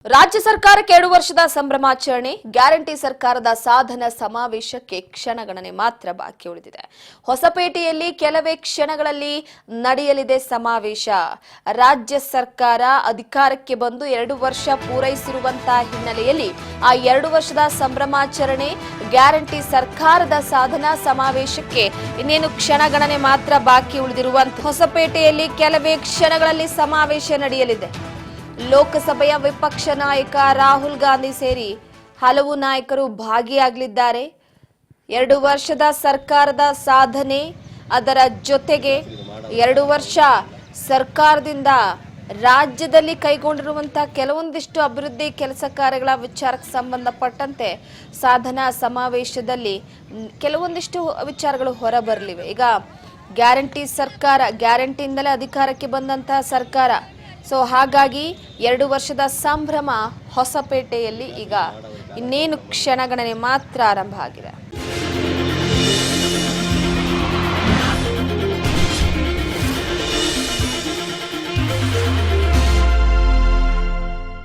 ರಾಜ್ಯ ಸರ್ಕಾರಕ್ಕೆ 2 ವರ್ಷದ ಸಂಭ್ರಮಾಚರಣೆ ಗ್ಯಾರಂಟಿ ಸರ್ಕಾರದ ಸಾಧನ ಸಮಾವೇಶಕ್ಕೆ ಕ್ಷಣಗಣನೆ ಮಾತ್ರ ಬಾಕಿ ಉಳಿದಿದೆ. ಹೊಸಪೇಟೆಯಲ್ಲಿ ಕೆಲವೇ ಕ್ಷಣಗಳಲ್ಲಿ ನಡೆಯಲಿದೆ ಸಮಾವೇಶ. ರಾಜ್ಯ ಸರ್ಕಾರ ಅಧಿಕಾರಕ್ಕೆ ಬಂದು 2 ವರ್ಷ ಪೂರೈಸಿರುವಂತಹ ಹಿನ್ನೆಲೆಯಲ್ಲಿ ಆ 2 ವರ್ಷದ ಸಂಭ್ರಮಾಚರಣೆ ಗ್ಯಾರಂಟಿ ಸರ್ಕಾರದ ಸಾಧನ ಸಮಾವೇಶಕ್ಕೆ ಇನ್ನೇನು ಕ್ಷಣಗಣನೆ ಮಾತ್ರ ಬಾಕಿ ಉಳಿದಿರುವಂತ ಹೊಸಪೇಟೆಯಲ್ಲಿ ಕೆಲವೇ ಕ್ಷಣಗಳಲ್ಲಿ ಸಮಾವೇಶ ನಡೆಯಲಿದೆ. ಲೋಕಸಭೆಯ ವಿಪಕ್ಷ ನಾಯಕ ರಾಹುಲ್ ಗಾಂಧಿ ಸೇರಿ ಹಲವು ನಾಯಕರು ಭಾಗಿಯಾಗಲಿದ್ದಾರೆ. 2 ವರ್ಷದ ಸರ್ಕಾರದ ಸಾಧನೆ, ಅದರ ಜೊತೆಗೆ 2 ವರ್ಷ ಸರ್ಕಾರದಿಂದ ರಾಜ್ಯದಲ್ಲಿ ಕೈಗೊಂಡಿರುವಂತಹ ಕೆಲವೊಂದಿಷ್ಟು ಅಭಿವೃದ್ಧಿ ಕೆಲಸ ಕಾರ್ಯಗಳ ವಿಚಾರಕ್ಕೆ ಸಂಬಂಧಪಟ್ಟಂತೆ ಸಾಧನಾ ಸಮಾವೇಶದಲ್ಲಿ ಕೆಲವೊಂದಿಷ್ಟು ವಿಚಾರಗಳು ಹೊರಬರಲಿವೆ. ಈಗ ಗ್ಯಾರಂಟಿ ಸರ್ಕಾರ, ಗ್ಯಾರಂಟಿಯಿಂದಲೇ ಅಧಿಕಾರಕ್ಕೆ ಬಂದಂತಹ ಸರ್ಕಾರ, ಸೊ ಹಾಗಾಗಿ 2 ವರ್ಷದ ಸಂಭ್ರಮ ಹೊಸಪೇಟೆಯಲ್ಲಿ ಈಗ ಇನ್ನೇನು ಕ್ಷಣಗಣನೆ ಮಾತ್ರ ಆರಂಭ ಆಗಿದೆ.